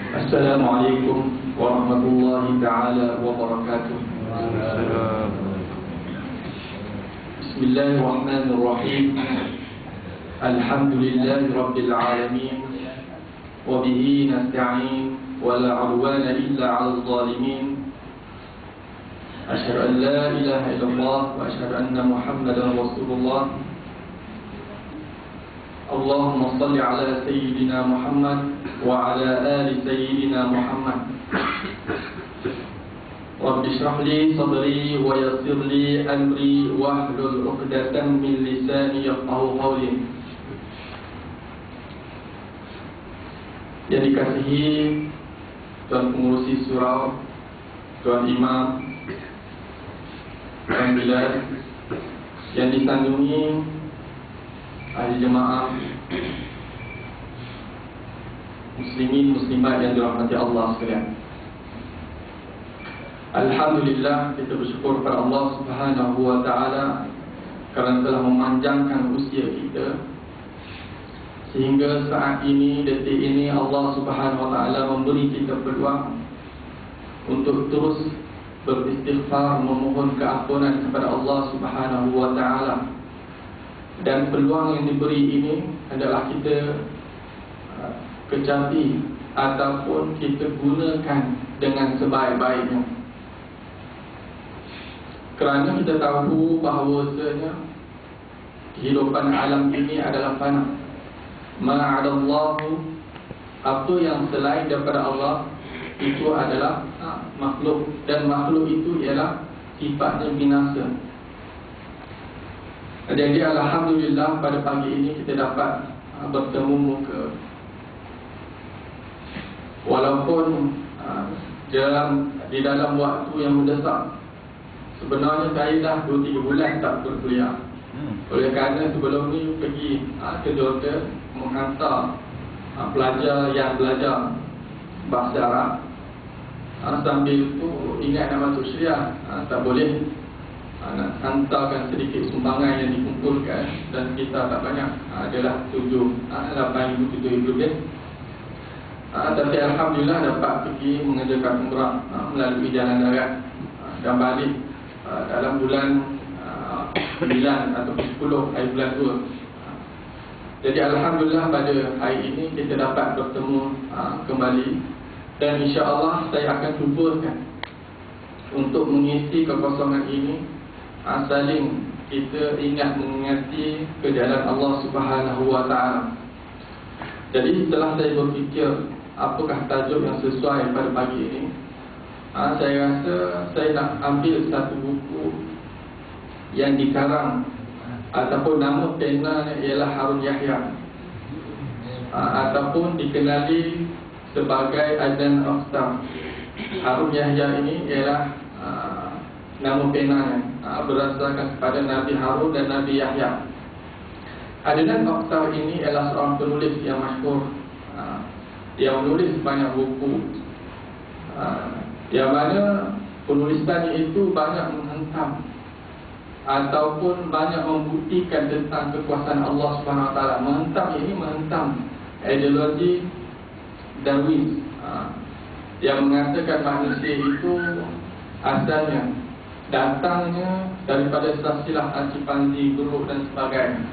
Assalamualaikum warahmatullahi ta'ala wabarakatuh. Bismillahirrahmanirrahim. Alhamdulillahi rabbil alamin. Wabihi nasta'in. Wala udwana illa 'alal zalimin. Asyhadu an la ilaha illallah wa asyhadu anna Muhammadan rasulullah. Allahumma salli ala sayyidina Muhammad wa ala ali sayyidina Muhammad. Rabbi shrah li sadri wa yassir li amri wahlul 'uqdatam min lisani yafqahu qawli. Yang dikasihi Tuan Pengurusi Surau, Tuan Imam, Tuan Bilal, yang disandungi ahli jemaah, muslimin muslimat yang dirahmati Allah sekalian. Alhamdulillah, kita bersyukur kepada Allah Subhanahu wa taala kerana telah memanjangkan usia kita sehingga saat ini, detik ini, Allah Subhanahu wa taala memberi kita peluang untuk terus beristighfar, memohon keampunan kepada Allah Subhanahu wa taala. Dan peluang yang diberi ini adalah kita kecapi ataupun kita gunakan dengan sebaik-baiknya. Kerana kita tahu bahawasanya kehidupan alam ini adalah fana. Ma'adallahu, apa yang selain daripada Allah itu adalah makhluk, dan makhluk itu ialah sifatnya binasa. Jadi alhamdulillah pada pagi ini kita dapat bertemu muka. Walaupun di dalam waktu yang mendesak. Sebenarnya saya dah 2-3 bulan tak berkuliah. Oleh kerana sebelum ni pergi ke doktor menghantar pelajar yang belajar bahasa Arab. Sambil tu ingat nama tu Syria, tak boleh nak hantarkan sedikit sumbangan yang dikumpulkan, dan kita tak banyak, adalah 8,000-7,000 lebih. Tapi alhamdulillah dapat pergi mengerjakan umrah melalui jalan darat dan balik dalam bulan 9 atau 10 hari bulan 2. Jadi alhamdulillah pada hari ini kita dapat bertemu kembali, dan insya-Allah saya akan cubakan untuk mengisi kekosongan ini. Saling kita ingat mengingati ke jalan Allah Subhanahu wa taala. Jadi setelah saya berfikir apakah tajuk yang sesuai pada pagi ini, saya rasa saya nak ambil satu buku yang dikarang ataupun nama penanya ialah Harun Yahya, ataupun dikenali sebagai Adnan Akhtar. Harun Yahya ini ialah nama penanya, berdasarkan kepada Nabi Harun dan Nabi Yahya. Adnan Akhtar ini ialah seorang penulis yang masyhur, yang menulis banyak buku, yang mana penulisannya itu banyak menghentam ataupun banyak membuktikan tentang kekuasaan Allah Subhanahu Wa Taala. Menghentam ini menghentam ideologi Darwin, yang mengatakan manusia itu asalnya datangnya daripada silsilah chimpanzee, burung dan sebagainya.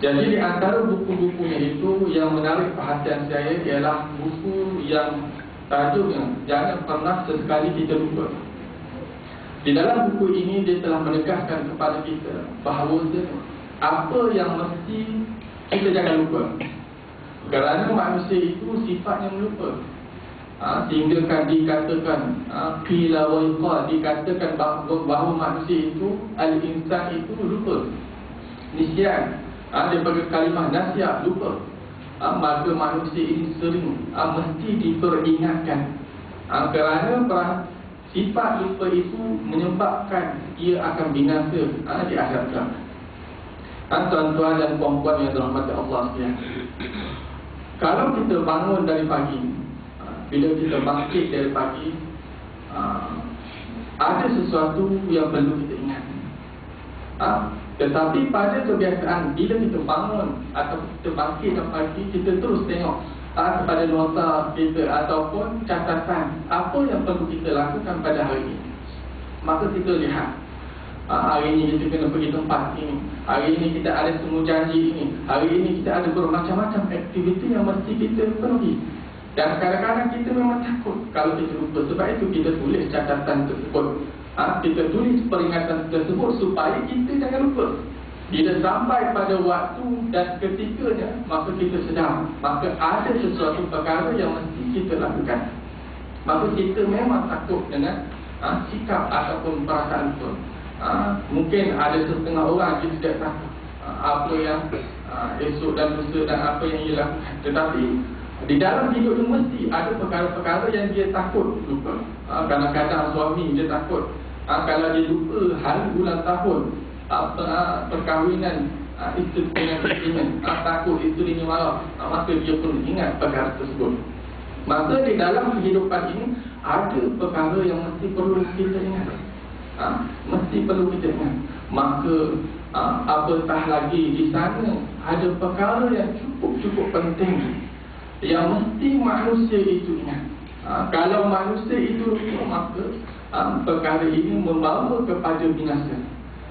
Jadi di antara buku-bukunya itu yang menarik perhatian saya ialah buku yang tajuknya jangan pernah sesekali kita lupa. Di dalam buku ini dia telah menegaskan kepada kita bahawa apa yang mesti kita jangan lupa. Kerana manusia itu sifatnya melupa. Sehingga kan dikatakan qila wa qala, dikatakan bahawa manusia itu, al-insan itu lupa. Nisyan, daripada kalimah nasiah, lupa. Maka manusia ini sering mesti diperingatkan, kerana sifat lupa itu menyebabkan ia akan binasa di akhirat kelak. Tuan-tuan dan puan-puan yang dirahmati Allah sekalian, kalau kita bangun dari pagi, bila kita bangkit dari pagi, ada sesuatu yang perlu kita ingat. Tetapi pada kebiasaan, bila kita bangun atau kita bangkit dari pagi, kita terus tengok kepada nota kita ataupun catatan apa yang perlu kita lakukan pada hari ini. Maka kita lihat, hari ini kita kena pergi tempat ini, hari ini kita ada semua janji ini, hari ini kita ada bermacam-macam aktiviti yang mesti kita penuhi. Dan kadang-kadang kita memang takut kalau kita lupa. Sebab itu kita tulis catatan tersebut, kita tulis peringatan tersebut supaya kita jangan lupa. Bila sampai pada waktu dan ketikanya, maka kita sedar, maka ada sesuatu perkara yang mesti kita lakukan. Maka kita memang takut dengan sikap ataupun perasaan itu. Mungkin ada setengah orang dia tidak takut apa yang esok dan lusa dan apa yang ia lakukan. Tetapi di dalam hidup itu mesti ada perkara-perkara yang dia takut lupa. Kadang-kadang suami dia takut kalau dia lupa hari bulan tahun perkahwinan isteri dengan isterinya, takut isterinya marah, maka dia pun ingat perkara tersebut. Maka di dalam kehidupan ini ada perkara yang mesti perlu kita ingat, mesti perlu kita ingat. Maka apatah lagi di sana ada perkara yang cukup penting yang mesti manusia itu ingat. Kalau manusia itu lupa, maka perkara ini membawa kepada binasa.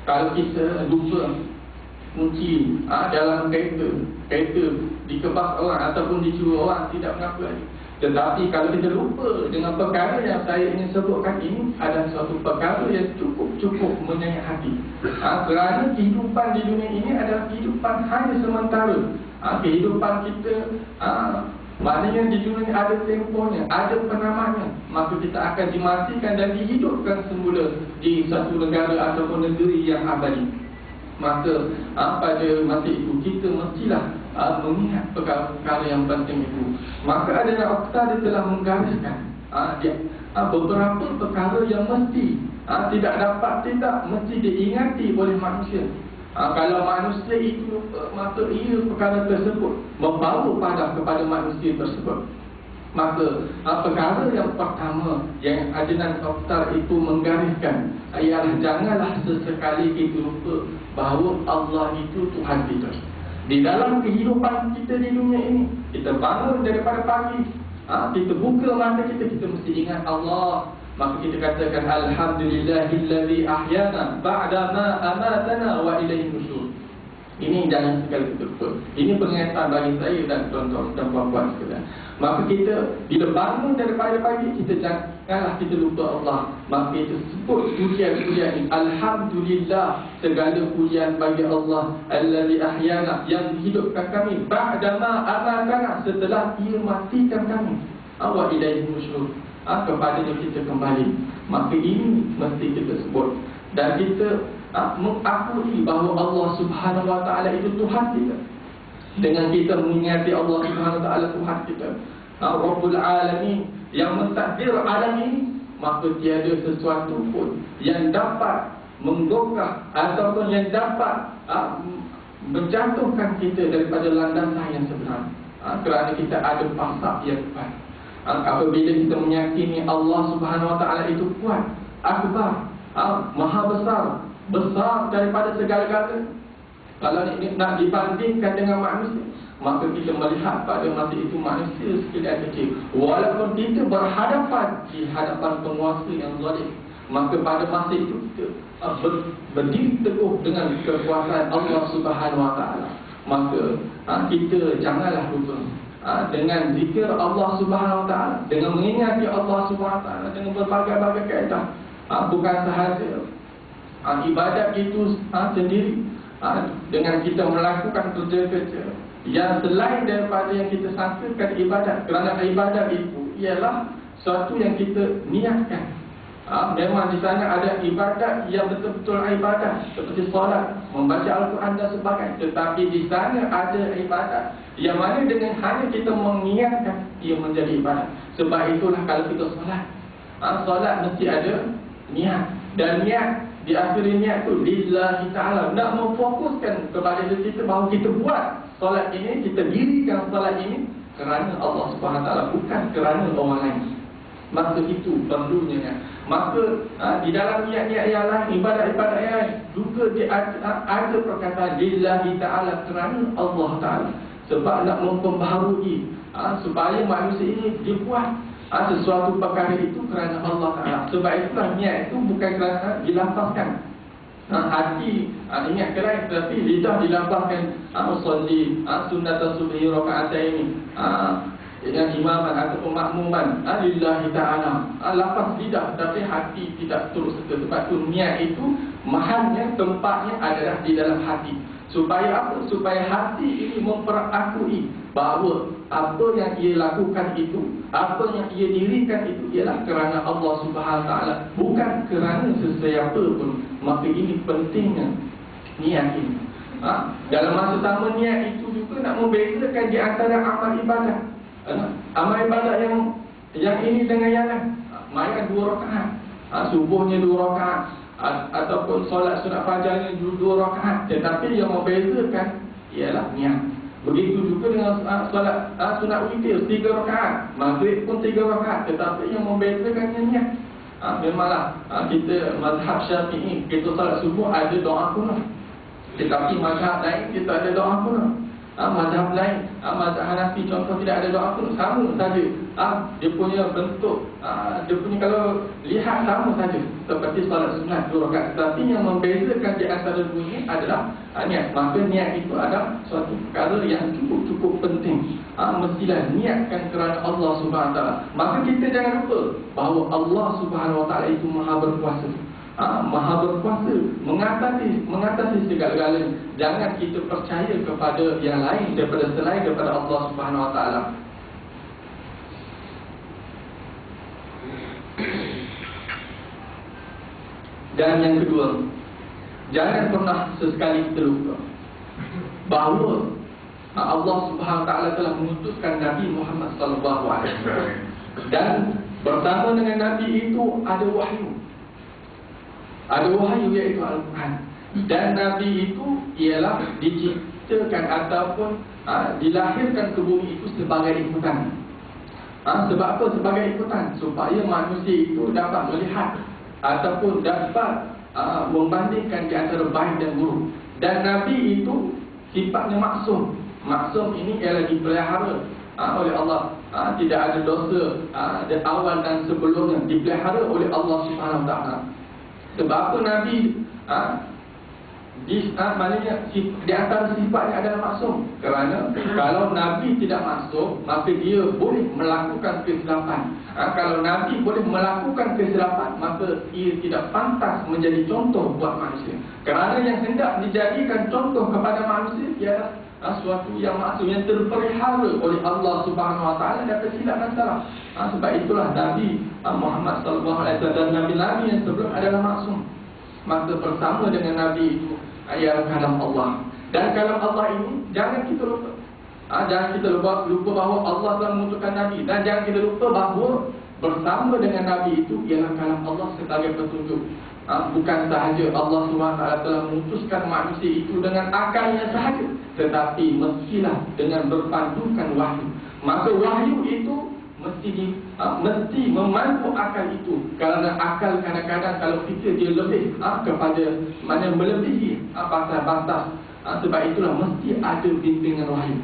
Kalau kita lupa kunci dalam kereta dikebas orang ataupun dicuri orang, tidak mengaku lagi. Tetapi kalau kita lupa dengan perkara yang saya ingin sebutkan ini, ada suatu perkara yang cukup menyayat hati. Kerana kehidupan di dunia ini adalah kehidupan hanya sementara. Kehidupan kita maknanya di dunia ini ada tempohnya, ada penamanya. Maka kita akan dimatikan dan dihidupkan semula di satu negara ataupun negeri yang abadi. Maka pada masa itu kita mestilah mengingat perkara-perkara yang penting itu. Maka ada Okta dia telah menggariskan beberapa perkara yang mesti tidak mesti diingati oleh manusia. Kalau manusia itu lupa, maka ia perkara tersebut membawa padam kepada manusia tersebut. Maka perkara yang pertama yang Adnan Oktar itu menggariskan ialah janganlah sesekali kita lupa bahawa Allah itu Tuhan kita. Di dalam kehidupan kita di dunia ini, kita bangun daripada pagi, kita buka mata kita mesti ingat Allah. Maka kita katakan alhamdulillahillazi ahyana ba'da ma amatana wa ilaihi nusyur. Ini jangan sekali kita lupa. Ini peringatan bagi saya dan tuan-tuan dan puan-puan sekalian. Maka kita bila bangun daripada pagi, kita janganlah kita lupa Allah. Maka kita sebut pujian-pujian ini. Alhamdulillah, segala pujian bagi Allah allazi ahyana, yang menghidupkan kami ba'da ma amatana, setelah ia matikan kami. Wa ilaihi nusyur, kepada kita kembali. Maka ini mesti kita sebut. Dan kita mengakui bahawa Allah Subhanahu Wa Taala itu Tuhan kita. Dengan kita mengingati Allah Subhanahu Wa Taala Tuhan kita, Rabbul Alamin, yang mentadbir alam ini, maka tiada sesuatu pun yang dapat menggogah ataupun yang dapat menjatuhkan kita daripada landasan yang sebenar. Kerana kita ada pasak yang kuat. Apabila kita meyakini Allah Subhanahu Wa Taala itu kuat, akbar, maha besar daripada segala-galanya. Kalau nak dibandingkan dengan manusia, maka kita melihat pada masa itu manusia sekalian kecil. Walaupun kita berhadapan di hadapan penguasa yang zalim, maka pada masa itu kita berdiri teguh dengan kekuasaan Allah Subhanahu Wa Taala. Maka kita janganlah lupa dengan zikir Allah Subhanahu Wa Taala, dengan mengingati Allah Subhanahu Wa Taala dengan berbagai-bagai kaedah. Bukan sahaja ibadat itu sendiri, dengan kita melakukan kerja-kerja yang selain daripada yang kita sangkakan ibadat. Kerana ibadat itu ialah sesuatu yang kita niatkan. Memang di sana ada ibadat yang betul-betul ibadat, seperti solat, membaca Al-Quran dan sebagainya. Tetapi di sana ada ibadat yang mana dengan hanya kita mengingatkan, ia menjadi ibadat. Sebab itulah kalau kita solat, solat mesti ada niat. Dan niat, di akhir niat itu lillahi ta'ala, nak memfokuskan kepada diri kita bahawa kita buat solat ini, kita dirikan solat ini kerana Allah Subhanahu Wa Taala, bukan kerana orang lain. Maka itu perlunya. Maka di dalam niat-niat yang lain, ibadat-ibadat yang lain juga ada perkataan lillahi ta'ala, kerana Allah Ta'ala. Sebab nak memperbaharui supaya manusia ini dia buat sesuatu perkara itu kerana Allah Ta'ala. Sebab itulah niat itu bukan kerana dilafazkan. Hati ingat kerana, tapi lidah dilafazkan usolli sunnata subhi raka'ataini dengan imaman ataupun makmuman lillahi ta'ala. Lafaz lidah tapi hati tidak turut serta. Sebab itu niat itu mahalnya, tempatnya adalah di dalam hati. Supaya apa? Supaya hati ini memperakui bahawa apa yang ia lakukan itu, apa yang ia dirikan itu ialah kerana Allah Subhanahu Wa Taala, bukan kerana sesiapa pun. Maka ini pentingnya niat ini. Dalam masa sama niat itu juga nak membezakan di antara amal ibadah. Amal ibadah yang ini dengan yang lain. Mayat 2 rakaat, subuhnya 2 rakaat, ataupun solat sunat fajarnya 2 rakaat. Tetapi yang membezakan ialah niat. Begitu juga dengan solat sunat witir 3 rakaat, maghrib pun 3 rakaat. Tetapi yang membezakannya niat. Memanglah kita mazhab Syafi'i, kita solat subuh ada doa kunut. Tetapi mazhab lain kita ada doa kunut. Mazhab lain, mazhab Hanafi contoh tidak ada doa kunut, sama saja. Dia punya bentuk, dia punya kalau lihat sama saja seperti solat sunat 2 rakaat. Tetapi yang membezakan di antara dua ini adalah niat. Maka niat itu adalah suatu perkara yang cukup penting. Mestilah niatkan kerana Allah Subhanahu Wa Taala. Maka kita jangan lupa bahawa Allah Subhanahu Wa Taala itu Maha berkuasa. Maha berkuasa mengatasi segala-galanya. Jangan kita percaya kepada yang lain daripada selain daripada Allah Subhanahu Wa Taala. Dan yang kedua, jangan pernah sesekali kita lupa bahawa Allah Subhanahu Wa Taala telah mengutuskan Nabi Muhammad sallallahu alaihi wasallam, dan bersama dengan Nabi itu ada wahyu. Ada wahyu iaitu Al-Quran. Dan Nabi itu ialah diciptakan ataupun dilahirkan ke bumi itu sebagai ikutan. Sebab apa sebagai ikutan? Supaya manusia itu dapat melihat ataupun dapat membandingkan di antara baik dan buruk. Dan Nabi itu sifatnya maksum. Maksum ini ialah dipelihara oleh Allah. Tidak ada dosa dari awal dan sebelumnya, dipelihara oleh Allah Subhanahu Wa Taala. Sebab apa Nabi maknanya di antara sifatnya adalah maksum. Kerana kalau Nabi tidak maksum, maka dia boleh melakukan kesilapan. Kalau Nabi boleh melakukan kesilapan, maka ia tidak pantas menjadi contoh buat manusia. Kerana yang hendak dijadikan contoh kepada manusia ialah suatu yang maksum, yang terpelihara oleh Allah Subhanahu Wa Taala daripada silap dan salah. Sebab itulah Nabi Muhammad sallallahu alaihi wasallam dan Nabi-Nabi yang sebelum adalah maksum. Maka bersama dengan Nabi itu ialah kalam Allah. Dan kalam Allah ini jangan kita lupa. Jangan kita lupa bahawa Allah telah mengutuskan Nabi. Dan jangan kita lupa bahawa bersama dengan Nabi itu ialah kalam Allah sebagai petunjuk. Bukan sahaja Allah SWT telah memutuskan manusia itu dengan akalnya sahaja, tetapi mestilah dengan berpandukan wahyu. Maka wahyu itu mesti memandu akal itu. Kerana akal kadang-kadang kalau fikir dia lebih kepada mana melebihi batas-batas. Sebab itulah mesti ada bimbingan wahyu.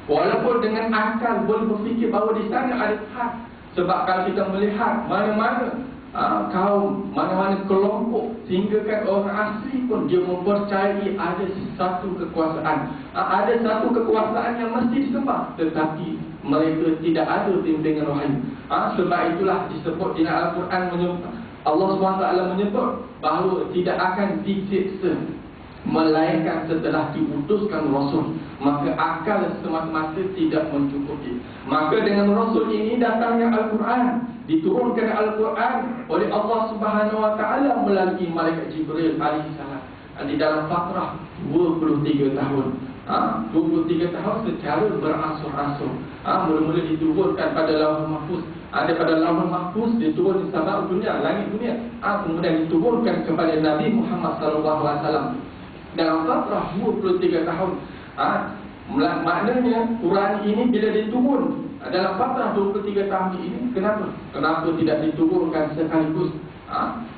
Walaupun dengan akal boleh berfikir bahawa di sana ada hak. Sebab kalau kita melihat mana-mana kaum, mana-mana kelompok, sehingga kan orang asli pun dia mempercayai ada satu kekuasaan. Ada satu kekuasaan yang mesti disembah, tetapi mereka tidak ada bimbingan wahyu. Sebab itulah disebut di Al-Quran, Allah SWT menyebut bahawa tidak akan disiksa melainkan setelah diutuskan Rasul. Maka akal semata-mata tidak mencukupi. Maka dengan Rasul ini datangnya Al-Quran, diturunkan Al-Quran oleh Allah Subhanahu Wa Taala melalui malaikat Jibril alaihissalam di dalam fatrah 23 tahun. 23 tahun secara beransur-ansur. Mula-mula diturunkan pada Lauhul Mahfuz. Daripada Lauhul Mahfuz diturun di sama dunia, langit dunia. Kemudian diturunkan kepada Nabi Muhammad SAW dalam fatrah 23 tahun. Maknanya Quran ini bila diturun dalam fatrah 23 tahun ini, kenapa tidak diturunkan sekaligus?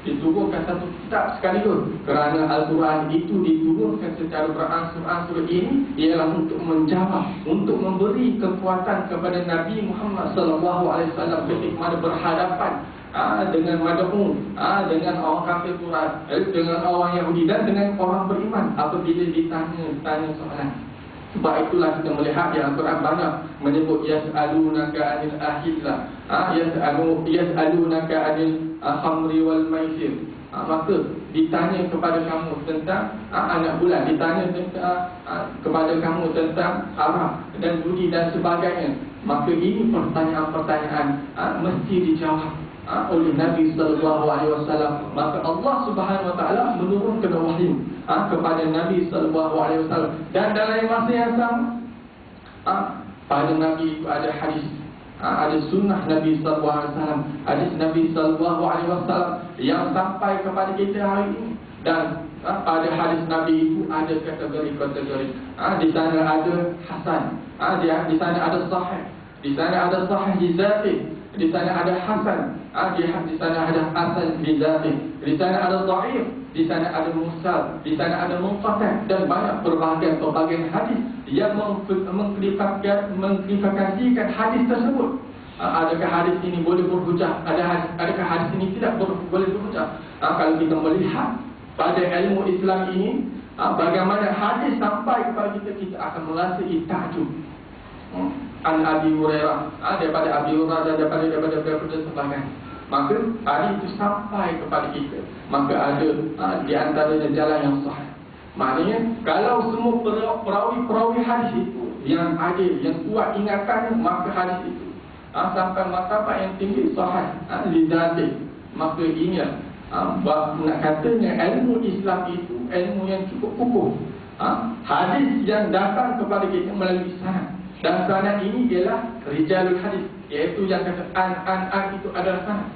diturunkan satu kitab sekaligus. Kerana Al-Quran itu diturunkan secara beransur-ansur ini ialah untuk menjawab, untuk memberi kekuatan kepada Nabi Muhammad SAW ketika mana berhadapan dengan mad'u, dengan orang kafir Quran, dengan orang Yahudi dan dengan orang beriman apabila ditanya soalan. Sebab itulah kita melihat di Al-Quran banyak menyebut yas'alunaka 'anil ahillah, yas'alunaka 'anil khamri wal maisir. Maka ditanya kepada kamu tentang anak bulan, ditanya tentang kepada kamu tentang arak dan judi dan sebagainya. Maka ini pertanyaan-pertanyaan mesti dijawab oleh Nabi sallallahu alaihi wasallam. Maka Allah Subhanahu wa taala menurunkan wahyu kepada Nabi sallallahu alaihi wasallam. Dan dalam masa yang sama pada Nabi itu ada hadis, ada sunnah Nabi sallallahu alaihi wasallam, hadis Nabi sallallahu alaihi wasallam yang sampai kepada kita hari ini. Dan pada hadis Nabi itu ada kategori-kategori. Di sana ada hasan, di sana ada sahih, di sana ada sahih dzati, di sana ada hasan, di sana ada hasan dzati, di sana ada dhaif, di sana ada mursal, di sana ada munqati', dan banyak berbagai hadis yang mengklarifikasikan hadis tersebut. Adakah hadis ini boleh berhujah? Adakah hadis ini tidak boleh berhujah? Kalau kita melihat pada ilmu Islam ini, bagaimana hadis sampai kepada kita akan merasa takjub. An Abi Hurairah, daripada Abi Hurairah dan daripada sebagainya. Maka hadis itu sampai kepada kita. Maka ada di antaranya jalan yang sahih. Maknanya kalau semua perawi hadis itu yang adil, yang kuat ingatannya, maka hadis itu sampai martabat yang tinggi sahih lidzati. Maka ini nak katanya ilmu Islam itu ilmu yang cukup kukuh. Hadis yang datang kepada kita melalui sanad, dan sanad ini ialah rijalul hadis, iaitu yang kata an itu adalah sanad.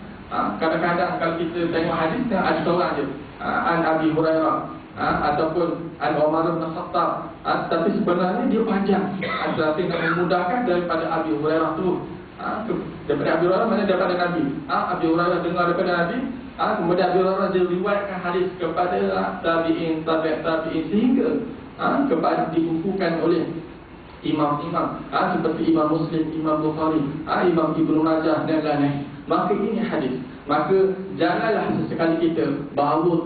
Kadang-kadang kalau kita tengok hadis ada seorang je, an Abi Hurairah ataupun an Umar bin Khattab, tapi sebenarnya dia panjang. Tapi nak memudahkan daripada Abi Hurairah tu, daripada Abi Hurairah mana daripada Nabi. Abi Hurairah dengar daripada Nabi, kemudian Abi Hurairah dia riwayatkan hadis kepada tabi'in sehingga kepada dibukukan oleh imam-imam seperti Imam Muslim, Imam Bukhari, Imam Ibnu Majah dan lain-lain. Maka ini hadis. Maka janganlah sesekali kita bahawa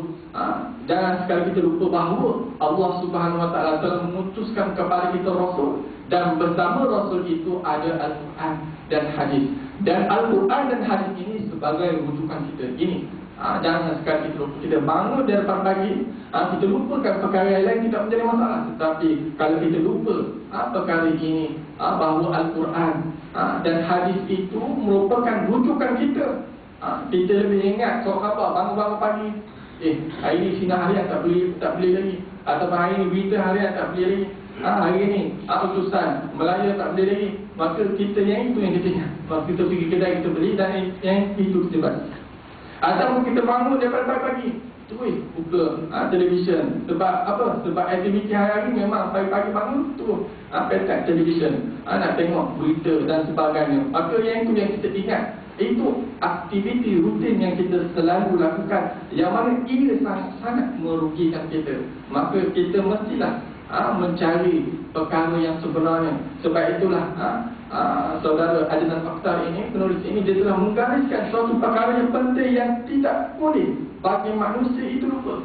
jangan sekali kita lupa bahawa Allah Subhanahu wa taala telah mengutuskan kepada kita Rasul, dan bersama Rasul itu ada Al-Quran dan hadis. Dan Al-Quran dan hadis ini sebagai rujukan kita. Ini jangan sekali kita lupa. Kita bangun daripada pagi, kita lupakan perkara yang lain tidak menjadi masalah. Tetapi kalau kita lupa perkara ini, bahawa Al-Quran dan hadis itu merupakan rujukan kita. Kita lebih ingat seorang khabar bangun-bangun pagi, hari ini sinar harian tak boleh lagi, atau hari ini berita harian tak boleh lagi, hari ini utusan Melaya tak boleh lagi. Maka kita yang itu yang kita ingat. Maka kita pergi kedai, kita beli, dan yang itu kita baca. Ataupun kita bangun daripada pagi, terus buka televisyen. Sebab apa? Sebab aktiviti hari-hari memang pagi-pagi bangun terus petak televisyen, nak tengok berita dan sebagainya. Maka yang itu yang kita ingat. Itu aktiviti rutin yang kita selalu lakukan, yang mana ia sangat-sangat merugikan kita. Maka kita mestilah mencari perkara yang sebenarnya. Sebab itulah saudara Adnan Akhtar ini, penulis ini, dia telah menggariskan suatu perkara yang penting yang tidak boleh bagi manusia itu lupa.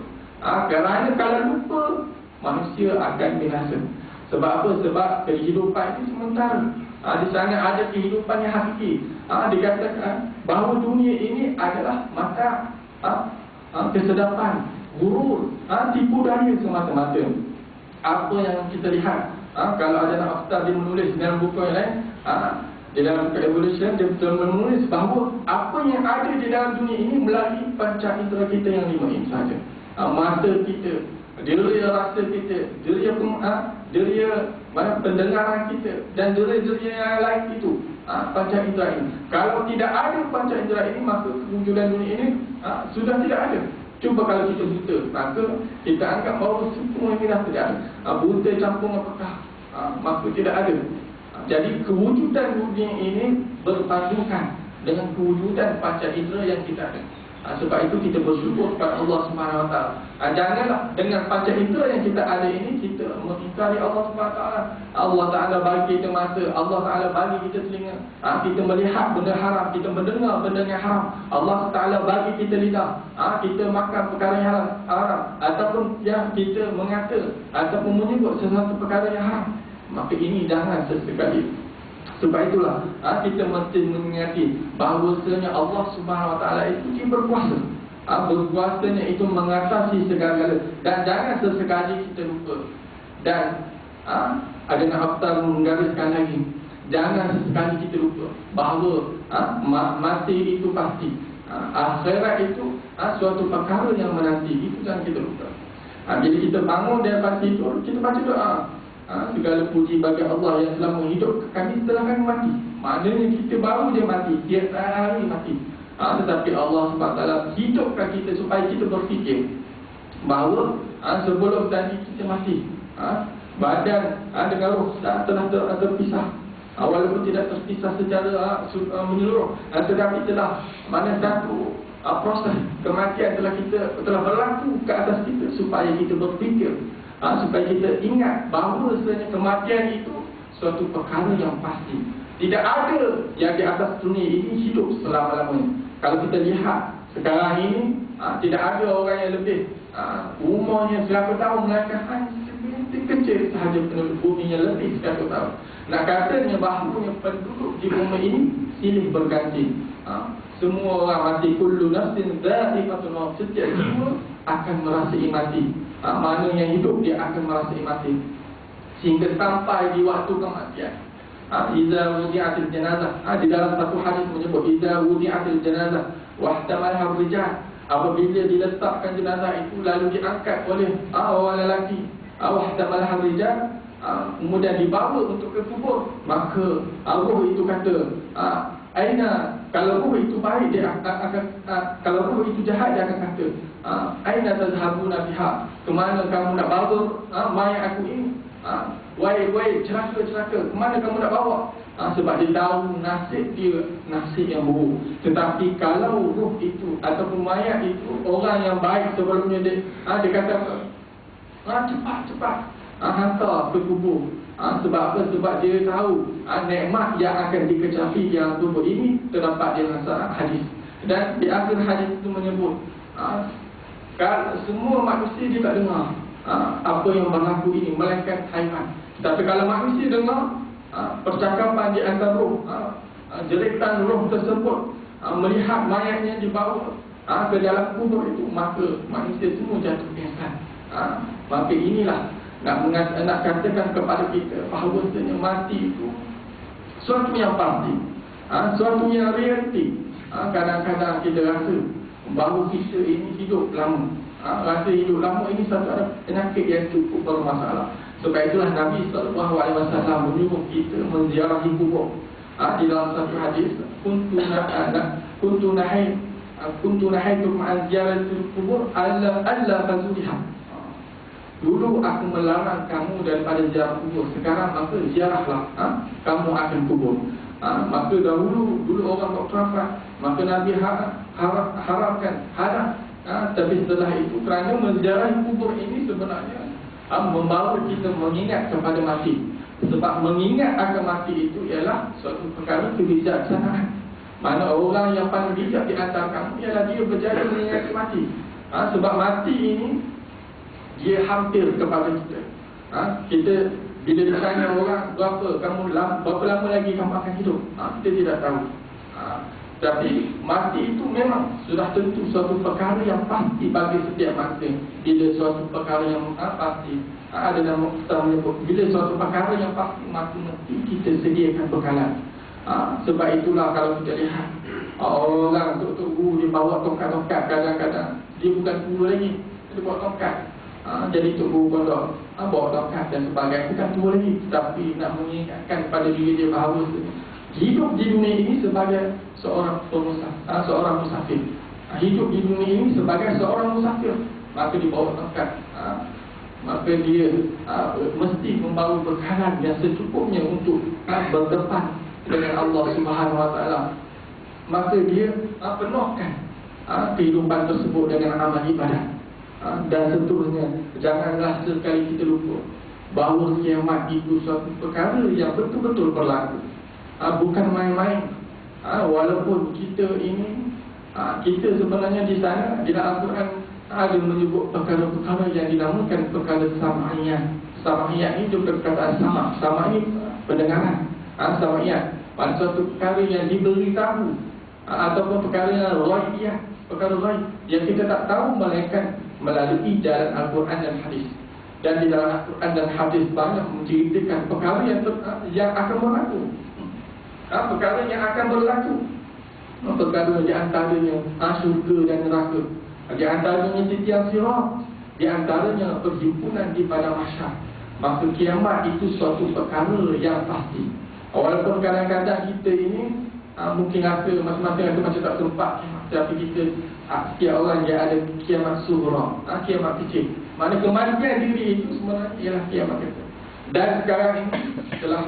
Kerana kalau lupa, manusia akan binasa. Sebab apa? Sebab kehidupan itu sementara. Di sana ada kehidupan yang hakiki. Dikatakan bahawa dunia ini adalah mata kesedapan, gurur, tipu daya semata-mata. Apa yang kita lihat, kalau ada nak Akhtar dia menulis dalam buku yang lain, di dalam buku Evolution, dia betul menulis bahawa apa yang ada di dalam dunia ini melalui panca indera kita yang 5 ini sahaja. Mata kita, deria rasa kita, deria pendengaran kita, dan deria yang lain itu, panca indera ini. Kalau tidak ada panca indera ini, maka kewujudan dunia ini sudah tidak ada. Cuba kalau kita buta, maka kita anggap bahawa semua ini dah tidak ada. Buta campur apakah, maka tidak ada. Jadi kewujudan dunia ini berpandukan dengan kewujudan panca indera yang kita ada. Sebab itu kita bersyukur kepada Allah Subhanahu Wa Taala. Janganlah dengan panca indera yang kita ada ini kita mengingkari Allah Subhanahu Wa Taala. Allah Taala bagi kita mata, Allah Taala bagi kita telinga, kita melihat benda haram, kita mendengar benda yang haram. Allah Taala bagi kita lidah, kita makan perkara yang haram, ataupun yang kita mengata ataupun menyebut sesuatu perkara yang haram. Maka ini jangan sesekali. Sebab itulah kita mesti mengingati bahawasanya Allah Subhanahu Wa Taala itu dia berkuasa. Berkuasanya itu mengatasi segala-galanya. Dan jangan sesekali kita lupa. Dan ada Haftar menggariskan lagi, jangan sesekali kita lupa bahawa mati itu pasti. Akhirat itu suatu perkara yang menanti. Itu jangan kita lupa. Jadi kita bangun daripada tidur, kita baca doa. Segala puji bagi Allah yang telah menghidupkan kami setelah kami mati. Maknanya kita baru dia mati, dia hari mati. Tetapi Allah SWT hidupkan kita supaya kita berfikir bahawa sebelum tadi kita mati, badan dengan roh telah terpisah. Walaupun tidak terpisah secara menyeluruh, tetapi telah mana satu proses kematian telah berlaku ke atas kita supaya kita berfikir, supaya kita ingat bahawa sebenarnya kematian itu suatu perkara yang pasti. Tidak ada yang di atas dunia ini hidup selama-lamanya. Kalau kita lihat sekarang ini, tidak ada orang yang lebih umurnya 100 tahun, melainkan hanya segelintir kecil sahaja penduduk bumi yang lebih 100 tahun. Nak katanya bahawa penduduk di bumi ini silih berganti. Semua orang mati. Kullu nafsin dha'iqatul maut. Setiap jiwa akan merasai mati. Mana yang hidup dia akan merasai mati sehingga sampai di waktu kematian. Iza wudi'atil janazah, di dalam satu hadis menyebut iza wudi'atil janazah wahtamalha rijal, apabila diletakkan jenazah itu lalu diangkat oleh orang lelaki, wahtamalha rijal, kemudian dibawa untuk ke kubur, maka roh itu kata, aina, kalau roh itu baik dia akan, kalau roh itu jahat dia akan kata, aina tazhabuna biha, kemana kamu nak bawa mayat aku ini? Wahai celaka, kemana kamu nak bawa? Sebab dia tahu nasib dia, nasib yang buruk. Tetapi kalau roh itu ataupun mayat itu orang yang baik sebelumnya, dia kata cepat hantar ke kubur. Sebab apa? Sebab dia tahu nikmat yang akan dikecapi yang tubuh ini terdapat di dalam hadis. Dan di akhir hadis itu menyebut semua manusia dia tak dengar apa yang berlaku ini, melainkan haiwan. Tapi kalau manusia dengar percakapan di antara roh, jeritan roh tersebut, melihat mayatnya dibawa ke dalam kubur itu, maka manusia semua jatuh pingsan. Maka inilah nak katakan kepada kita bahawa sebenarnya mati itu suatu yang pasti, suatu yang realiti. Kadang-kadang kita rasa bahawa kita ini hidup lama. Rasa hidup lama ini satu penyakit yang cukup bermasalah. Sebab itulah Nabi SAW menyuruh kita menziarahi kubur. Di dalam satu hadis, kuntu nahaytukum an ziyaratil kubur alla fazuliha. Dulu aku melarang kamu daripada ziarah kubur, sekarang maka ziarahlah kamu akan kubur. Maka dulu orang berkhurafat, maka Nabi haramkan, tapi setelah itu kerana menziarahi kubur ini sebenarnya membawa kita mengingat kepada mati. Sebab mengingat akan mati itu ialah suatu perkara kebijaksanaan. Mana orang yang paling bijak di antara kamu ialah dia berjaya mengingat mati. Sebab mati ini dia hampir kepada kita. Kita bila ditanya orang berapa lama lagi kamu akan hidup, kita tidak tahu. Tapi mati itu memang sudah tentu suatu perkara yang pasti bagi setiap manusia. Bila suatu perkara yang pasti, ada nama kita menyebut, bila suatu perkara yang pasti, maka kita sediakan bekalan. Sebab itulah kalau kita lihat orang tok guru dia bawa tongkat-tongkat, kadang-kadang dia bukan guru lagi, dia bawa tongkat. Jadi tok guru pondok bawa tongkat dan sebagainya, bukan guru lagi, tapi nak mengingatkan pada diri dia bahawa hidup di dunia ini sebagai seorang musafir. Hidup di dunia ini sebagai seorang musafir, maka dibawa tongkat. Maka dia mesti membawa bekalan yang secukupnya untuk berdepan dengan Allah Subhanahu Wa Taala. Maka dia penuhkan kehidupan tersebut dengan amal ibadat. Dan seterusnya, janganlah sekali kita lupa bahawa kiamat itu suatu perkara yang betul-betul berlaku, bukan main-main. Walaupun kita ini, kita sebenarnya di sana, di dalam Al-Quran ada menyebut perkara-perkara yang dinamakan perkara sama'iyah. Sama'iyah ini juga perkataan sama ini pendengaran. Sama'iyah pada suatu perkara yang diberitahu, ataupun perkara yang ghaibiyah, perkara ghaib yang kita tak tahu melainkan melalui jalan Al-Quran dan hadis. Dan di dalam Al-Quran dan hadis banyak menceritakan perkara yang akan berlaku. Perkara yang akan berlaku. Perkara di antaranya syurga dan neraka, di antaranya titian sirat, di antaranya perhimpunan di padang mahsyar. Maka kiamat itu suatu perkara yang pasti. Walaupun kadang-kadang kita ini mungkin rasa masing-masing rasa macam tak sempat, tapi kita setiap orang dia ada kiamat sughra, kiamat kecil. Mana kematian diri itu sebenarnya ialah kiamat kita. Dan sekarang ini telah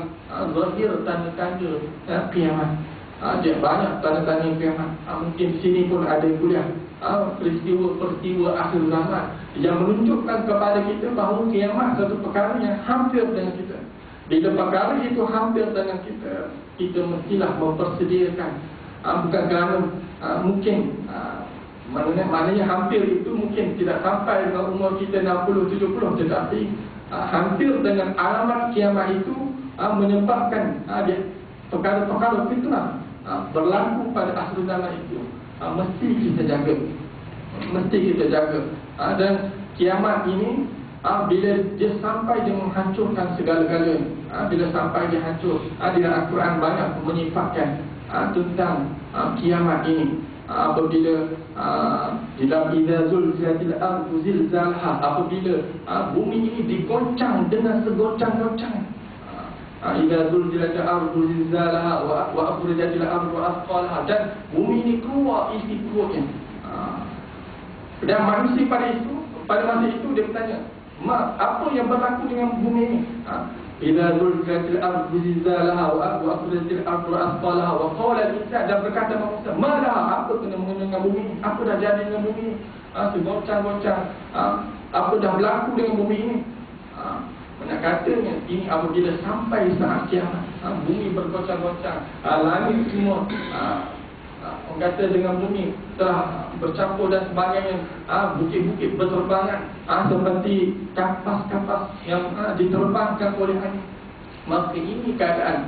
zahir tanda-tanda kiamat. Dia banyak tanda-tanda kiamat. Mungkin di sini pun ada kuliah peristiwa akhir zaman yang menunjukkan kepada kita bahawa kiamat satu perkara yang hampir dengan kita. Bila perkara itu hampir dengan kita, kita mestilah mempersediakan. Bukan kerana mungkin maknanya hampir itu mungkin tidak sampai dengan umur kita 60-70, tetapi hampir dengan alamat kiamat itu menyebabkan perkara-perkara fitnah berlaku pada akhir zaman itu. Mesti kita jaga. Mesti kita jaga. Dan kiamat ini bila dia sampai dia menghancurkan segala-galanya, bila sampai dia hancur, di dalam Al-Quran banyak menyifatkan tentang kiamat ini. Apabila di dalam idza zulzilatil ardu zilzalaha, apabila bumi ini digoncang dengan segoncang-goncang. Idza zulzilatil ardu zilzalaha wa akhrajatil ardu athqalaha, dan bumi ini keluar isi perutnya. Dan manusia pada masa itu dia bertanya, apa yang berlaku dengan bumi ini? Idza zulzilatil ardu zilzalaha wa akhrajatil ardu athqalaha wa qala al-insan, dan berkata manusia, "Malah apa kena dengan bumi ini? Apa dah jadi dengan bumi ini? Segoncang-goncang. Apa dah berlaku dengan bumi ini?" Nak katanya ini apabila sampai saat kiamat, bumi bergoncang-goncang, langit semua orang kata dengan bumi telah bercampur dan sebagainya, bukit-bukit berterbangan seperti kapas-kapas yang diterbangkan oleh angin. Maka ini keadaan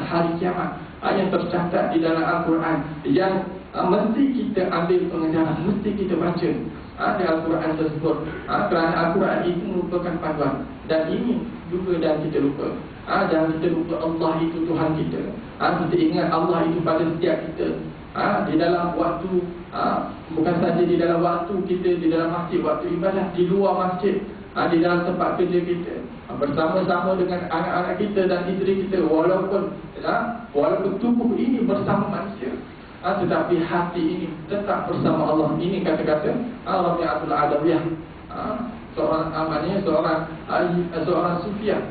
hari kiamat yang tercatat di dalam Al-Quran, yang mesti kita ambil pengajaran, mesti kita baca di Al-Quran tersebut, kerana Al-Quran itu merupakan panduan. Dan ini juga dan kita lupa, jangan kita lupa Allah itu Tuhan kita. Kita ingat Allah itu pada setiap kita, di dalam waktu, bukan saja di dalam waktu kita di dalam masjid, waktu ibadah, di luar masjid, di dalam tempat kerja kita, bersama-sama dengan anak-anak kita dan isteri kita. Walaupun tubuh ini bersama manusia, tetapi hati ini tetap bersama Allah. Ini kata-kata Rabi'atul Adawiyah, seorang sufiah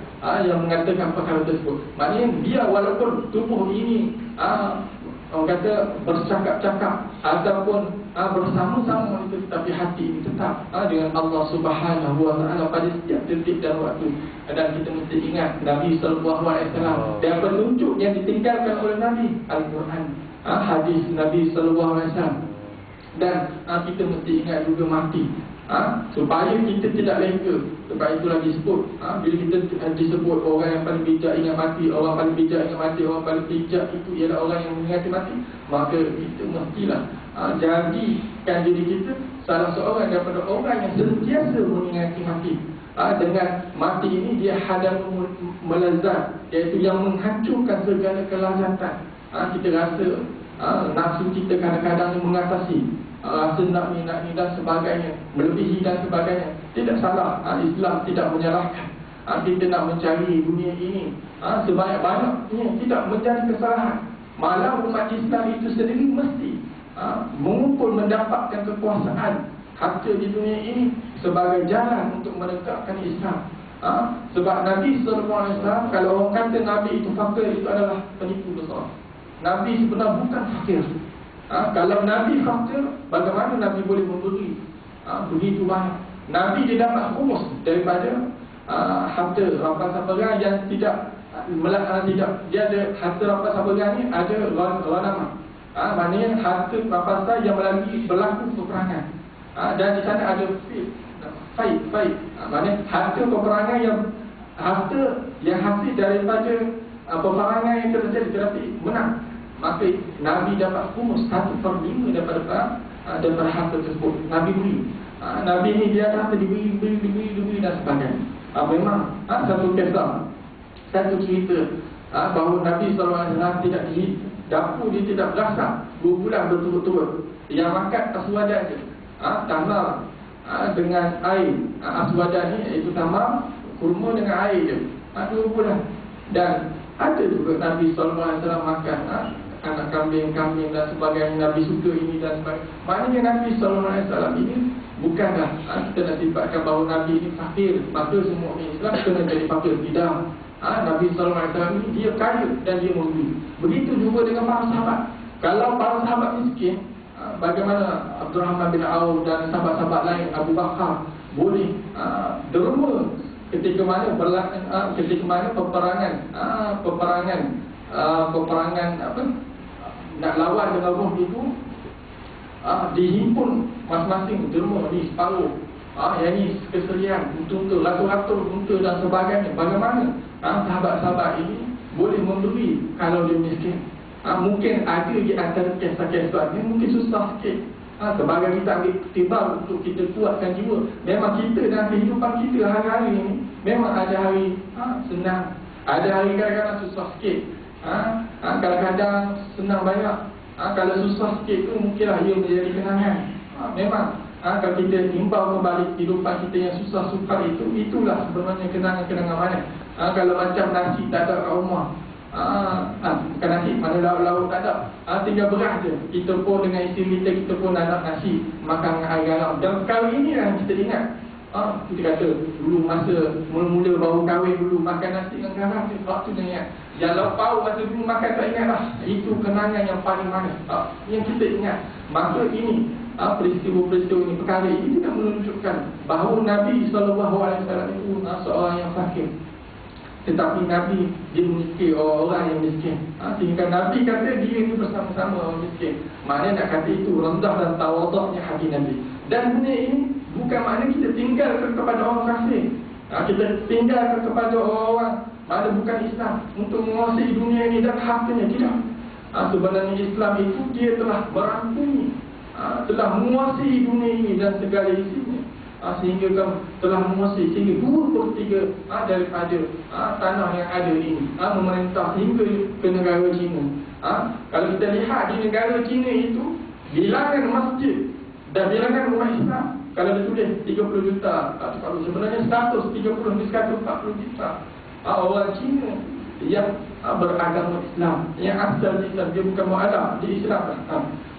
yang mengatakan perkara tersebut. Maknanya dia walaupun tubuh ini orang kata bercakap-cakap ataupun bersama-sama itu, tetapi hati ini tetap dengan Allah Subhanahu wa taala pada setiap detik dan waktu. Dan kita mesti ingat Nabi sallallahu alaihi wasallam dan petunjuk yang ditinggalkan oleh Nabi, Al-Quran, hadis Nabi sallallahu alaihi wasallam. Dan kita mesti ingat juga mati, supaya kita tidak lengka. Sebab itulah disebut, bila kita disebut orang yang paling bijak ingat mati, orang paling bijak ingat mati, orang paling bijak itu ialah orang yang mengingati mati. Maka kita mestilah jadikan diri kita salah seorang daripada orang yang sentiasa mengingati mati. Dengan mati ini dia hadamul melazat, iaitu yang menghancurkan segala kelazatan. Kita rasa nafsu kita kadang-kadang mengatasi, rasa nak ni dan sebagainya, melebihi dan sebagainya. Tidak salah, Islam tidak menyalahkan. Kita nak mencari dunia ini sebanyak-banyaknya, tidak menjadi kesalahan. Malah umat Islam itu sendiri mesti mengumpul mendapatkan kekuasaan harta di dunia ini sebagai jalan untuk menegakkan Islam. Sebab Nabi SAW, kalau orang kata Nabi itu fakir, itu adalah penipu besar. Nabi sebenarnya bukan fakir. Kalau Nabi fakir, bagaimana Nabi boleh memberi begitu banyak? Nabi dia dapat humus daripada harta rampasan perang yang tidak dia ada harta rampasan perang ni ada ghanamah. Maknanya harta rampasan yang berlaku peperangan. Dan di sana ada fight. Maknanya harta peperangan harta yang hasil daripada peperangan yang terjadi tetapi menang. Maka Nabi dapat humus 1/5 daripada harta tersebut. Nabi beri. Nabi ni dia harta diberi dan sebagainya. Memang satu kisah, satu cerita bahawa Nabi SAW tidak di dapur, dia tidak berasak 2 bulan berturut-turut. Yang makan aswadan je, tamar dengan air. Aswadan ni iaitu tamar, kurma dengan air je, 2 bulan. Dan ada juga Nabi SAW makan anak kambing dan sebagainya. Nabi suka ini dan sebagainya. Maknanya Nabi SAW ini bukanlah kita nak sifatkan bahawa Nabi ini fakir, maka semua orang Islam kena jadi fakir. Tidak. Nabi SAW ini dia kaya dan dia memberi. Begitu juga dengan para sahabat. Kalau para sahabat miskin, bagaimana Abdurrahman bin Auf dan sahabat-sahabat lain, Abu Bakar, boleh derma ketika mana peperangan nak lawan dengan Rom itu, dihimpun masing-masing derma ni separuh, yang ni keserian unta, ratus-ratus unta dan sebagainya. Bagaimana sahabat-sahabat ini boleh memberi kalau dia miskin? Mungkin ada di antara kisah-kisah ni mungkin susah sikit. Sebagai kita ambil timbal untuk kita kuatkan jiwa. Memang kita dalam kehidupan kita hari-hari ni memang ada hari senang, ada hari kadang-kadang susah sikit. Kadang-kadang senang banyak. Kalau susah sikit tu mungkinlah ia menjadi kenangan. Memang kalau kita timbal kembali kehidupan kita yang susah sukar itu, itulah sebenarnya kenangan-kenangan mana. Kalau macam nasi tak ada kat rumah, bukan nasi, mana lauk-lauk tak ada, tinggal beras je, kita pun dengan isteri kita pun nak nasi, makan dengan air garam. Dan perkara ini yang kita ingat. Kita kata dulu masa mula-mula baru kahwin dulu makan nasi dengan garam, waktu dia ingat. Yang lauk-pauk masa dulu makan tak ingat lah. Itu kenangan yang paling manis yang kita ingat. Maka ini peristiwa-peristiwa ini, perkara ini tidak menunjukkan bahawa Nabi SAW itu seorang yang fakir. Tetapi Nabi dia menyukai orang yang miskin. Sehingga Nabi kata dia itu bersama-sama orang miskin. Maknanya nak kata itu rendah dan tawaduknya hati Nabi. Dan benda ini bukan makna kita tinggalkan kepada orang kafir. Kita tinggalkan kepada orang mana bukan Islam untuk menguasai dunia ini dan hartanya. Tidak. Sebenarnya Islam itu dia telah merangkumi, telah menguasai dunia ini dan segala isinya. Sehingga telah menguasai sehingga 2/3 daripada tanah yang ada ini memerintah hingga ke negara China. Kalau kita lihat di negara China itu, bilangan masjid dan bilangan rumah Islam, kalau ditulis 30 juta, sebenarnya 130 hingga 140 juta orang Cina yang beragama Islam, yang asal Islam, dia bukan mu'alaf, dia Islam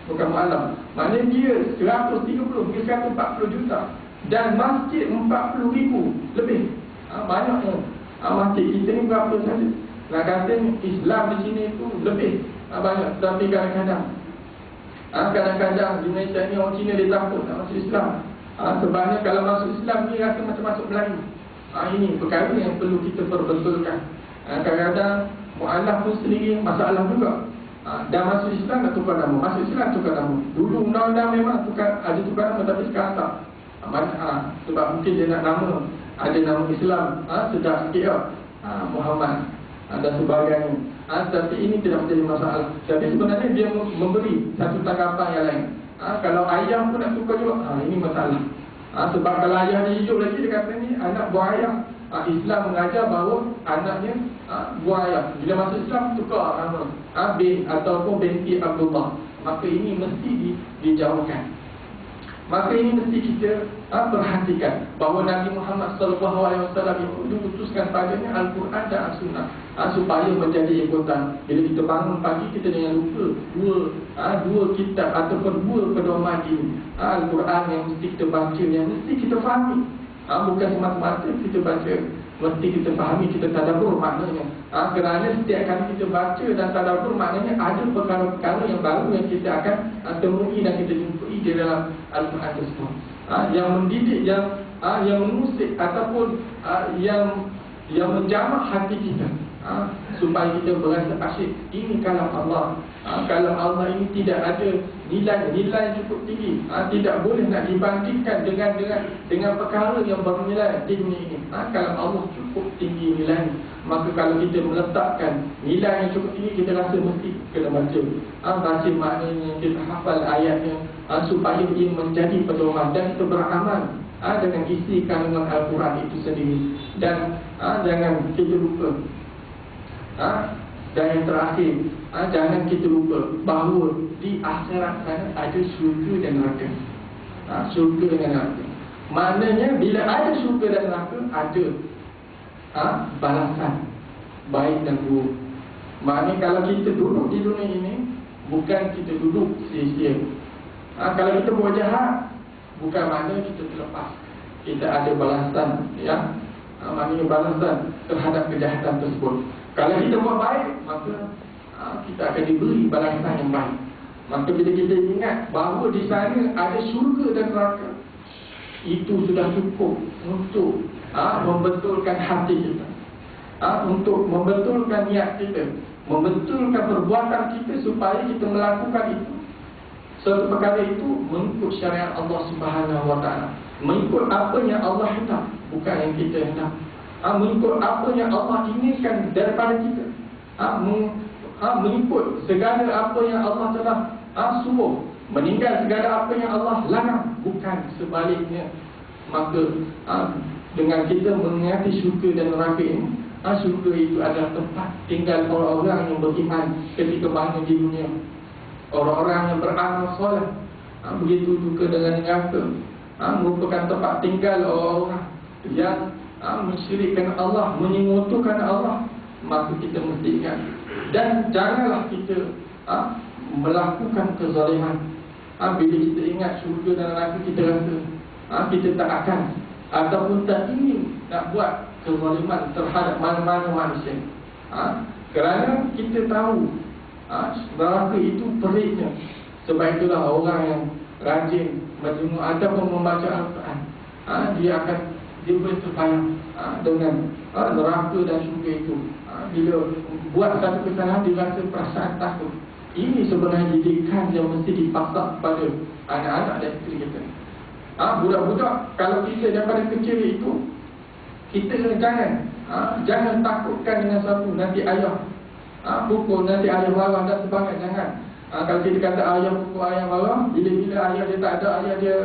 bukan mu'alaf. Maknanya dia 130 hingga 140 juta. Dan masjid 40,000 lebih. Banyaknya. Masjid kita ni berapa saja? Nak kata Islam di sini itu lebih banyak. Tapi kadang-kadang di Malaysia ni orang Cina dia takut nak masuk Islam. Sebenarnya kalau masuk Islam ni rasa macam masuk Melayu. Ini perkara yang perlu kita perbetulkan. Kadang-kadang mu'alaf pun sendiri masalah juga. Dan masuk Islam dah tukar nama. Masuk Islam tukar nama. Dulu undang-undang memang ada tukar nama, tapi sekarang tak. Sebab mungkin dia nak nama, ada nama Islam sedap sikit Muhammad dan sebagainya. Tapi ini tidak menjadi masalah. Tapi sebenarnya dia memberi satu tanggapan yang lain. Kalau ayah pun nak tukar juga, ini masalah. Sebab kalau ayah dia hidup lagi, dia kata ni anak buah ayah. Islam mengajar bahawa anaknya buah ayah. Bila masuk Islam tukar nama bin ataupun binti Abdullah. Maka ini mesti dijauhkan. Maka ini mesti kita perhatikan bahawa Nabi Muhammad SAW itu diutuskan padanya Al-Quran dan As-Sunnah supaya menjadi ikutan. Bila kita bangun pagi, kita jangan lupa dua kitab ataupun dua pedoman ini. Al-Quran yang mesti kita baca, yang mesti kita fahami. Bukan semata-mata kita baca mesti kita fahami, kita tadabbur maknanya. Kerana setiap kali kita baca dan tadabbur, maknanya ada perkara-perkara yang baru yang kita akan temui dan kita jumpai di dalam Al-Quran tersebut. Yang mendidik, yang mengusik ataupun yang menjamah hati kita, supaya kita berasa asyik. Ini kalam Allah. Kalam Allah ini tidak ada nilai cukup tinggi. Tidak boleh nak dibandingkan dengan perkara yang bernilai di dunia ini. Kalam Allah cukup tinggi nilai. Maka kalau kita meletakkan nilai yang cukup tinggi, kita rasa mesti kena baca. Baca maknanya, kita hafal ayatnya, supaya ia menjadi pedoman dan kita beramal dengan isi kandungan Al-Quran itu sendiri. Dan jangan kita lupa, dan yang terakhir, jangan kita lupa bahawa di akhirat sana ada syurga dan neraka. Syurga dan neraka, maknanya bila ada syurga dan neraka, ada balasan baik dan buruk. Maknanya kalau kita duduk di dunia ini, bukan kita duduk sia-sia. Kalau kita buat jahat, bukan maknanya kita terlepas. Kita ada balasan, maknanya balasan terhadap kejahatan tersebut. Kalau kita buat baik, maka kita akan diberi balasan yang baik. Maka bila kita ingat bahawa di sana ada syurga dan neraka, itu sudah cukup untuk membetulkan hati kita, untuk membetulkan niat kita, membetulkan perbuatan kita, supaya kita melakukan itu. Suatu perkara itu mengikut syariat Allah Subhanahu Wa Taala, mengikut apa yang Allah hendak, bukan yang kita hendak. Mengikut apa yang Allah inginkan daripada kita, mengikut segala apa yang Allah telah suruh, meninggal segala apa yang Allah larang, bukan sebaliknya. Maka dengan kita mengingati syurga dan neraka ini, syurga itu adalah tempat tinggal orang-orang yang beriman ketika mana di dunia, orang-orang yang beramal soleh. Begitu juga dengan neraka, merupakan tempat tinggal orang-orang yang mensyirikkan Allah, menyemutukan Allah. Maka kita mesti ingat, dan janganlah kita melakukan kezaliman. Bila kita ingat syurga dan neraka, kita rasa kita tak akan ataupun tak ingin nak buat kezaliman terhadap mana-mana manusia. Kerana kita tahu neraka itu periknya. Sebab itulah orang yang rajin berjumpa ataupun membaca Al-Quran, dia boleh terbayang dengan neraka dan syurga itu. Bila buat satu kesalahan, dia rasa perasaan takut. Ini sebenarnya didikan yang mesti dipaksa kepada anak-anak dan isteri kita. Budak-budak, kalau kita daripada kecil itu, kita jangan takutkan dengan satu, nanti ayah pukul, nanti ayah marah dan sebagainya. Jangan. Kalau kita kata ayah pukul, ayah marah, bila-bila ayah dia tak ada, ayah dia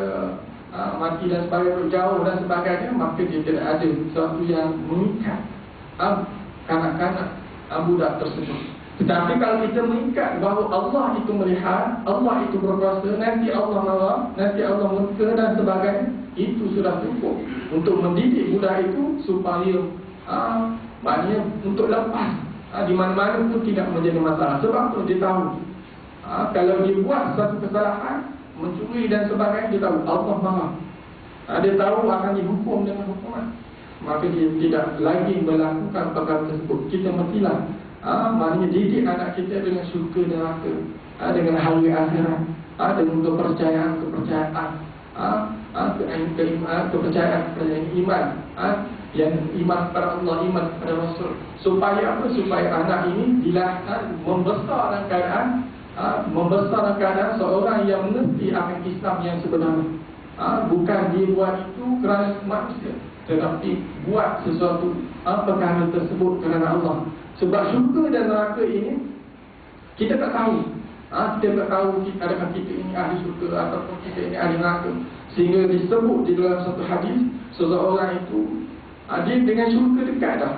mati dan sebagainya, jauh dan sebagainya, maka dia tidak ada sesuatu yang mengikat kanak-kanak budak tersebut. Tetapi kalau kita mengikat bahawa Allah itu melihat, Allah itu berkuasa, nanti Allah marah, nanti Allah murka dan sebagainya, itu sudah cukup untuk mendidik budak itu supaya maknanya untuk lepas di mana-mana pun tidak menjadi masalah. Sebab tu dia tahu kalau dia buat satu kesalahan, mencuri dan sebagainya, dia tahu Allah marah, dia tahu akan dihukum dengan hukuman. Maka dia tidak lagi melakukan perkara tersebut. Kita mestilah maknanya didik anak kita dengan syurga dan neraka, dengan hari akhirat, dengan kepercayaan iman, yang iman kepada Allah, iman kepada Rasul. Supaya apa? Supaya anak ini dilahirkan membesar dalam keadaan seorang yang mengerti akan Islam yang sebenarnya. Bukan dia buat itu kerana manusia, tetapi buat sesuatu perkara tersebut kerana Allah. Sebab syurga dan neraka ini kita tak tahu. Kita tak tahu adakah kita ini ahli syurga ataupun kita ini ahli neraka. Sehingga disebut di dalam satu hadis, seseorang itu dia dengan syurga dekat dah,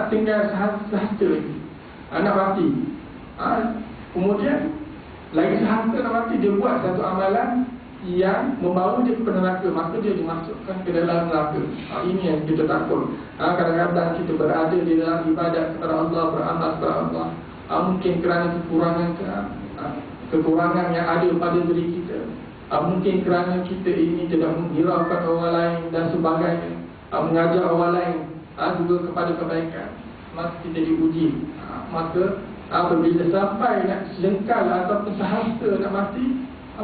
tinggal sehasta lagi nak mati. Kemudian lagi sehasta nak mati, dia buat satu amalan yang membawa dia ke neraka, maka dia dimasukkan ke dalam neraka. Ini yang kita takut. Kadang-kadang kita berada di dalam ibadat kepada Allah, beramal kepada Allah, mungkin kerana kekurangan yang ada pada diri kita, mungkin kerana kita ini tidak menghiraukan orang lain dan sebagainya, mengajar orang lain juga kepada kebaikan, maka kita diuji. Maka apabila sampai nak jengkal ataupun sehasta nak mati,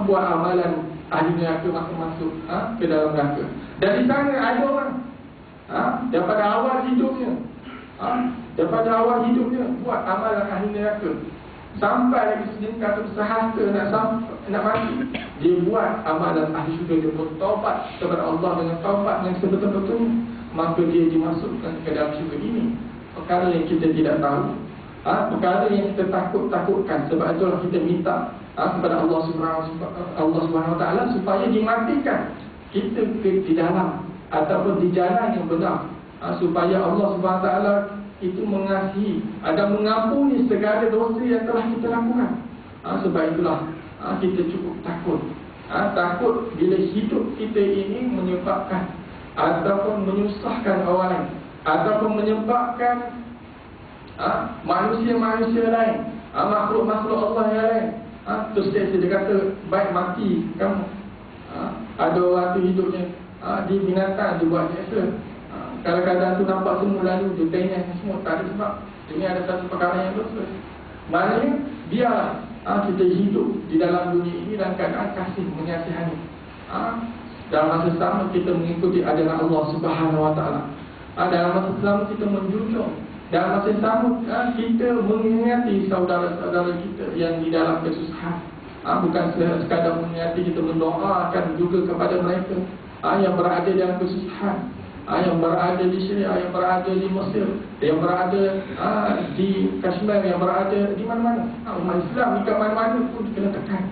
buat amalan ahli neraka, maka masuk ke dalam neraka. Dari sana ada orang daripada awal hidupnya, daripada awal hidupnya buat amalan ahli neraka, sampai lagi sejengkal atau sehasta nak mati, dia buat amalan ahli syurga, dia bertaubat kepada Allah dengan taubat yang sebetul-betulnya, maka dia dimasukkan ke dalam syurga. Ini perkara yang kita tidak tahu, perkara yang kita takutkan. Sebab itulah kita minta kepada Allah Subhanahu Wa Taala supaya dimatikan kita di dalam ataupun di jalan yang benar, supaya Allah Subhanahu Wa Taala itu mengasihi dan mengampuni segala dosa yang telah kita lakukan. Sebab itulah kita cukup takut. Takut bila hidup kita ini menyebabkan ataupun menyusahkan orang lain, ataupun menyebabkan manusia-manusia lain, makhluk-makhluk Allah yang lain terus dia kata baik mati kamu. Ada orang tu hidupnya di binatang, dia buat biasa. Kadang-kadang tu nampak semua lalu, dia tanya semua, tak ada sebab. Ini ada satu perkara yang dosa. Maknanya biarlah kita hidup di dalam dunia ini dalam keadaan kasih mengasihani. Dalam masa sama kita mengikuti ajaran Allah Subhanahu Wa Taala. Dalam masa sama kita menjunjung, dalam masa sama kita mengingati saudara-saudara kita yang di dalam kesusahan. Bukan sekadar mengingati, kita mendoakan juga kepada mereka yang berada dalam kesusahan, yang berada di Syria, yang berada di Mesir, yang berada di Kashmir, yang berada di mana-mana. Umat Islam di mana-mana pun kena tekan.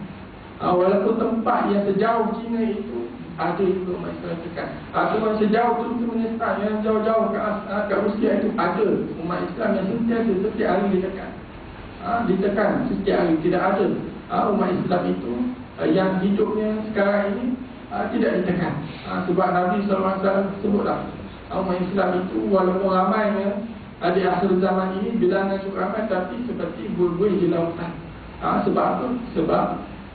Walaupun tempat yang sejauh China itu ada juga umat Islam tekan. Cuma sejauh Turkmenistan, yang jauh-jauh ke Rusia itu ada umat Islam yang sentiasa setiap hari ditekan. Ditekan setiap hari. Tidak ada umat Islam itu yang hidupnya sekarang ini tidak ditekan. Sebab Nabi SAW sebutlah, umat Islam itu walaupun ramainya di akhir zaman ini, bilangan cukup ramai, tapi seperti buih-buih di lautan. Sebab apa? Sebab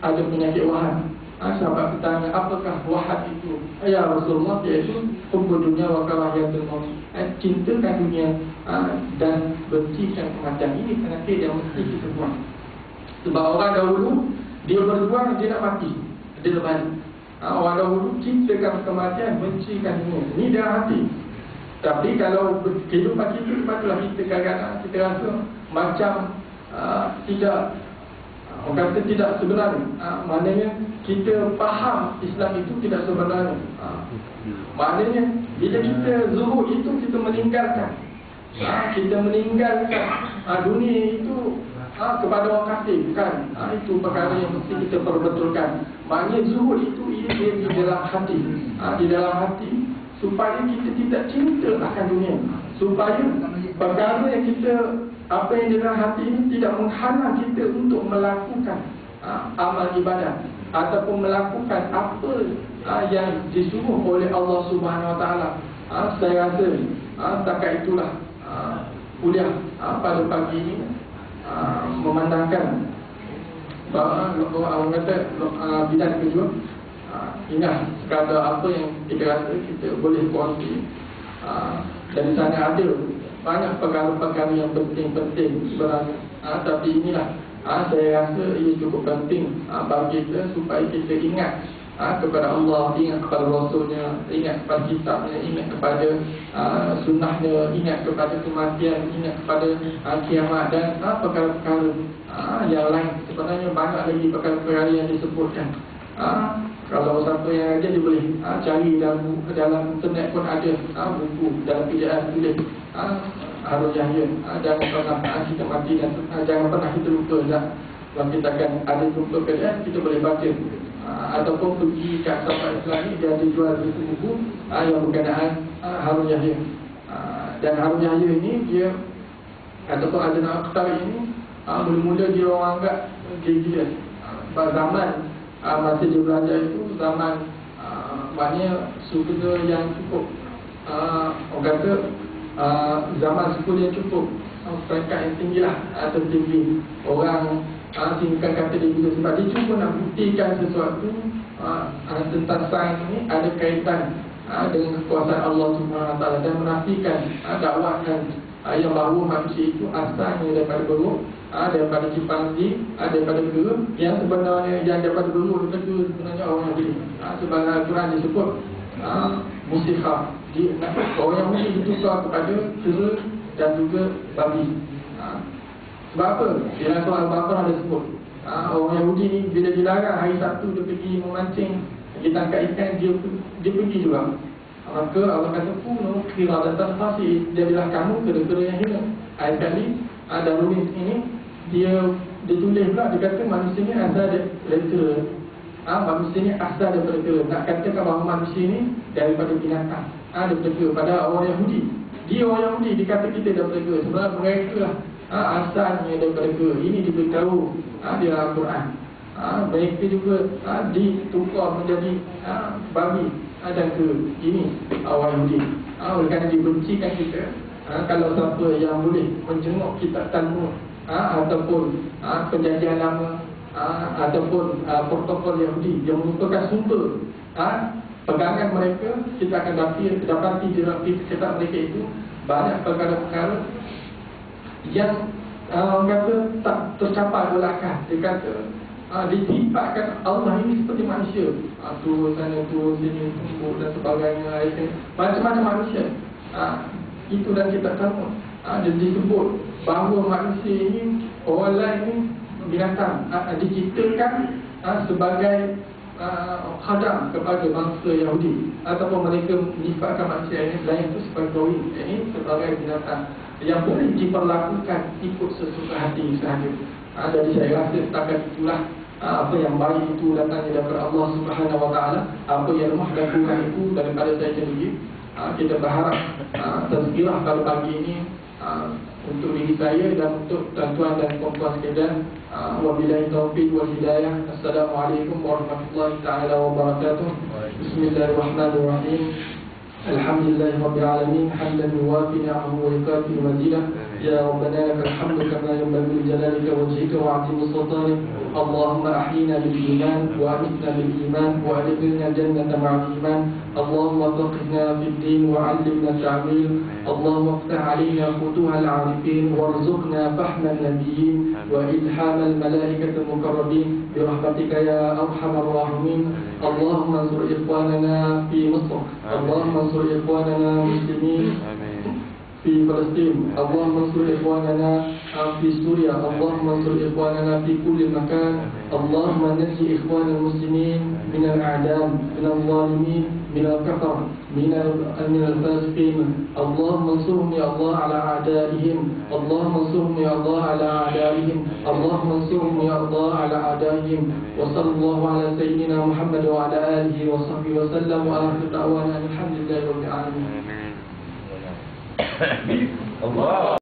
ada penyakit wahan. Sahabat bertanya, apakah wahan itu? Ya Rasulullah, iaitu hubbud dunya wa karahiyatul maut. Cintakan dunia dan bencikan kematian. Ini penyakit yang mesti kita buang. Sebab orang dahulu dia berjuang, dia nak mati, dia lepas. Orang dahulu cintakan kematian, bencikan dunia. Ini dalam hati. Tapi kalau kehidupan kita, patutlah kita kadang-kadang kita rasa macam tidak, orang kata tidak sebenarnya. Maknanya kita faham Islam itu tidak sebenarnya. Maknanya bila kita zuhud itu, kita meninggalkan kita meninggalkan dunia itu kepada orang kafir, bukan. Itu perkara yang mesti kita perbetulkan. Maknanya zuhud itu ia di dalam hati, di dalam hati, supaya kita tidak cinta akan dunia, supaya perkara yang kita, apa yang di dalam hati ini tidak menghalang kita untuk melakukan amal ibadah ataupun melakukan apa yang disuruh oleh Allah Subhanahu Wa Taala. Saya rasa setakat itulah kuliah pada pagi ini memandangkan bahawa orang kata bidang kedua, ingat sekadar apa yang kita rasa kita boleh kongsi. Dari sana ada banyak perkara-perkara yang penting-penting sebenarnya. Tapi inilah saya rasa ia cukup penting bagi kita supaya kita ingat kepada Allah, ingat kepada Rasulnya, ingat kepada kitabnya, ingat kepada sunnahnya, ingat kepada kematian, ingat kepada kiamat dan perkara-perkara yang lain. Sebenarnya banyak lagi perkara-perkara yang disebutkan. Kalau siapa yang ada, dia boleh cari dalam internet pun ada buku dalam PDF tulis Harun Yahya, jangan pernah kita mati dan jangan pernah kita lupa. Kalau kita akan ada jumpa PDF, kita boleh baca. Ataupun pergi kat Sahabat Islam ni, dia ada jual buku-buku yang berkenaan Harun Yahya. Dan Harun Yahya ini, dia ataupun ada nama Akhtar ini, mula-mula dia orang anggap dia gila. Pada zaman masa dia belajar itu, zaman maknanya suku yang cukup, orang kata zaman suku yang cukup peringkat yang tinggi lah, atau tinggi. Orang singkat kata dia juga, sebab dia cuba nak buktikan sesuatu tentang sains ini ada kaitan dengan kekuasaan Allah Subhanahu Wa Taala dan menafikan dakwahkan yang bahawa manusia itu asalnya daripada buruk, daripada chimpanzee, daripada kera, yang sebenarnya yang daripada buruk itu sebenarnya orang Yahudi. Sebab Al-Quran disebut musikhah, orang Yahudi ditukar kepada kera dan juga babi. Sebab apa? Dalam surah Al-Baqarah ada sebut orang Yahudi ni bila dilarang hari Sabtu dia pergi memancing, dia tangkap ikan, dia pergi juga. Maka Allah kata kunu qiradatan khasi, jadilah kamu kera-kera yang hina. Ayat kali Darwin ini dia tulis pula, dia kata manusia ni asal daripada kera. Manusia ni asal daripada kera. Nak katakan bahawa manusia ni daripada binatang, daripada kera. Pada orang Yahudi, dia orang Yahudi dikata kita daripada kera. Sebenarnya mereka lah asalnya daripada kera. Ini diberitahu di Al-Quran. Mereka juga ditukar menjadi babi dan kera. Ini orang Yahudi. Oleh kerana dibencikan kita, kalau siapa yang boleh menjenguk kitab Talmud ataupun perjanjian lama ataupun protokol Yahudi yang merupakan sumber pegangan mereka, kita akan dapati di dalam kitab mereka itu banyak perkara-perkara yang orang kata tak tercapai oleh akal. Dia kata ditimpakan Allah ini seperti manusia, turun sana, turun sini, tumbuk dan sebagainya, macam-macam manusia. Itu dan kita tahu dia disebut bahawa manusia ini, orang lain ini binatang, diciptakan sebagai khadam kepada bangsa Yahudi, ataupun mereka menyifatkan manusia ini lain itu sebagai doi, ini sebagai binatang yang boleh diperlakukan ikut sesuka hati sahaja. Jadi saya rasa setakat itulah apa yang baik itu datangnya daripada Allah Subhanahu Wa Taala, apa yang lemah dan kurang itu daripada saya sendiri. Kita berharap tazkirah pada pagi ini untuk diri saya dan untuk tuan-tuan dan puan-puan sekalian. Wabillahi taufiq wal hidayah. Assalamualaikum warahmatullahi taala wabarakatuh. Bismillahirrahmanirrahim. Alhamdulillahi rabbil alamin, hamdan yuwafi ni'amahu wa yukafi mazidah. Ya Rabbana lakal hamdu kama yanbaghi li jalalika wajhika wa 'azimi sultanik. Allahumma ahyina bil iman wa amitna bil iman wa adkhilna jannata ma'al iman. Allahumma faqihna fid din wa 'allimna ta'wil. Allahumma iftah 'alaina futuhal 'arifin warzuqna fahman nabiyyin wa ilhamal malaikatil muqarrabin bi rahmatika ya arhamar rahimin. Allahumma ansur ikhwanana fi Misr, Allahumma ansur ikhwanana muslimin في فلسطين، اللهم انصر إخواننا في سوريا، اللهم انصر إخواننا في كل مكان. اللهم نجي إخوان المسلمين من الأعداء، من الظالمين، من الكفر، من الفاسقين. اللهم انصرهم يا الله على أعدائهم، اللهم انصرهم يا الله على أعدائهم، اللهم انصرهم يا الله على أعدائهم. وصلى الله على سيدنا محمد وعلى آله وصحبه وسلم، وآخر دعوانا الحمد لله رب العالمين. Allah